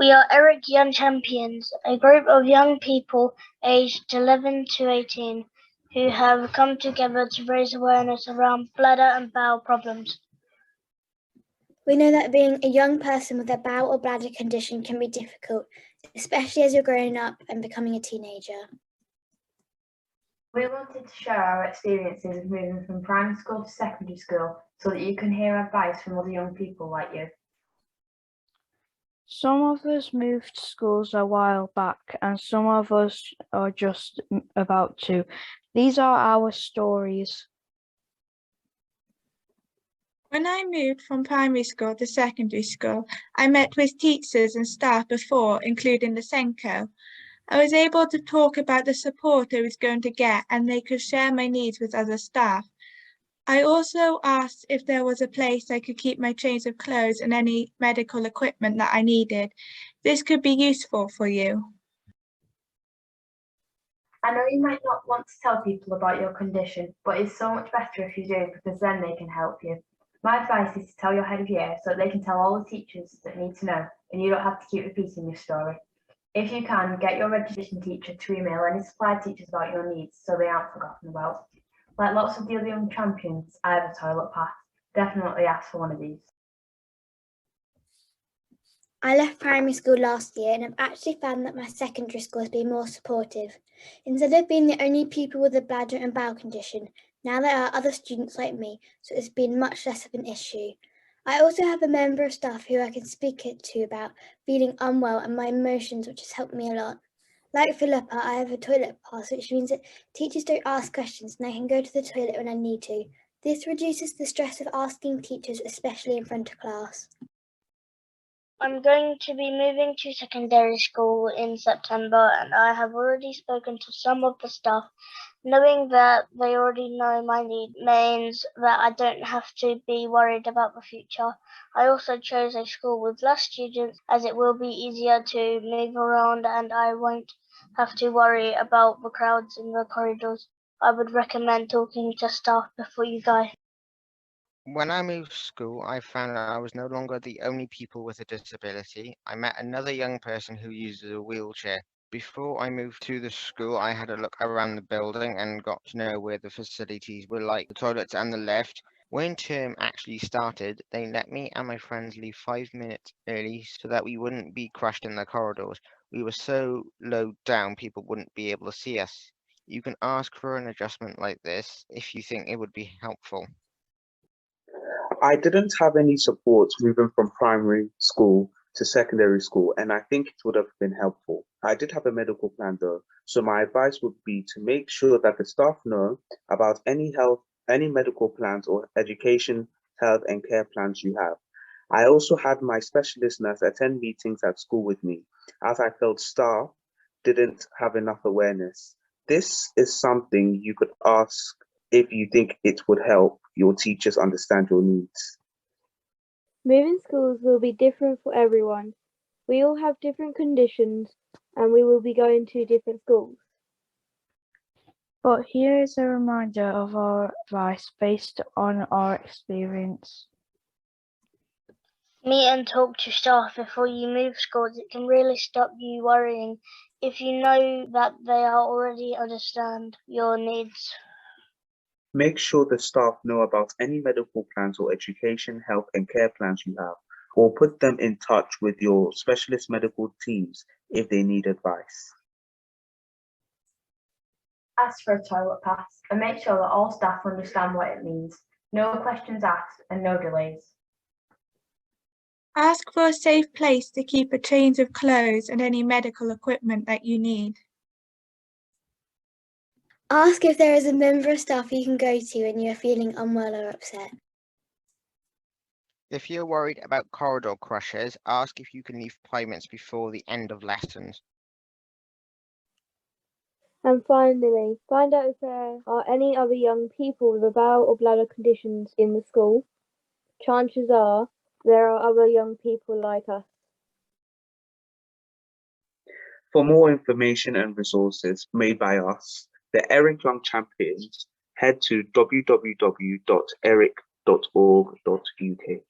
We are Eric Young Champions, a group of young people aged 11 to 18 who have come together to raise awareness around bladder and bowel problems. We know that being a young person with a bowel or bladder condition can be difficult, especially as you're growing up and becoming a teenager. We wanted to share our experiences of moving from primary school to secondary school so that you can hear advice from other young people like you. Some of us moved schools a while back and some of us are just about to. These are our stories. When I moved from primary school to secondary school, I met with teachers and staff before, including the SENCO. I was able to talk about the support I was going to get and they could share my needs with other staff. I also asked if there was a place I could keep my change of clothes and any medical equipment that I needed. This could be useful for you. I know you might not want to tell people about your condition, but it's so much better if you do because then they can help you. My advice is to tell your head of year so that they can tell all the teachers that need to know and you don't have to keep repeating your story. If you can, get your registration teacher to email any supply teachers about your needs so they aren't forgotten about. Like lots of the other young champions, I have a toilet pass. Definitely ask for one of these. I left primary school last year and I've actually found that my secondary school has been more supportive. Instead of being the only people with a bladder and bowel condition, now there are other students like me, so it's been much less of an issue. I also have a member of staff who I can speak it to about feeling unwell and my emotions, which has helped me a lot. Like Philippa, I have a toilet pass, which means that teachers don't ask questions and I can go to the toilet when I need to. This reduces the stress of asking teachers, especially in front of class. I'm going to be moving to secondary school in September and I have already spoken to some of the staff. Knowing that they already know my need means that I don't have to be worried about the future. I also chose a school with less students as it will be easier to move around and I won't have to worry about the crowds in the corridors. I would recommend talking to staff before you go. When I moved school, I found I was no longer the only people with a disability. I met another young person who uses a wheelchair. Before I moved to the school, I had a look around the building and got to know where the facilities were, like the toilets and the lift. When term actually started, they let me and my friends leave 5 minutes early so that we wouldn't be crushed in the corridors. We were so low down, people wouldn't be able to see us. You can ask for an adjustment like this if you think it would be helpful. I didn't have any support moving from primary school to secondary school, and I think it would have been helpful. I did have a medical plan though, so my advice would be to make sure that the staff know about any medical plans or education, health and care plans you have. I also had my specialist nurse attend meetings at school with me, as I felt staff didn't have enough awareness. This is something you could ask if you think it would help your teachers understand your needs. Moving schools will be different for everyone. We all have different conditions and we will be going to different schools. But here is a reminder of our advice based on our experience. Meet and talk to staff before you move schools. It can really stop you worrying if you know that they already understand your needs. Make sure the staff know about any medical plans or education, health and care plans you have, or put them in touch with your specialist medical teams if they need advice. Ask for a toilet pass and make sure that all staff understand what it means. No questions asked and no delays. Ask for a safe place to keep a change of clothes and any medical equipment that you need. Ask if there is a member of staff you can go to when you are feeling unwell or upset. If you're worried about corridor crushes, ask if you can leave 5 minutes before the end of lessons. And finally, find out if there are any other young people with bowel or bladder conditions in the school. Chances are there are other young people like us. For more information and resources made by us, the Eric Young Champions, head to www.eric.org.uk.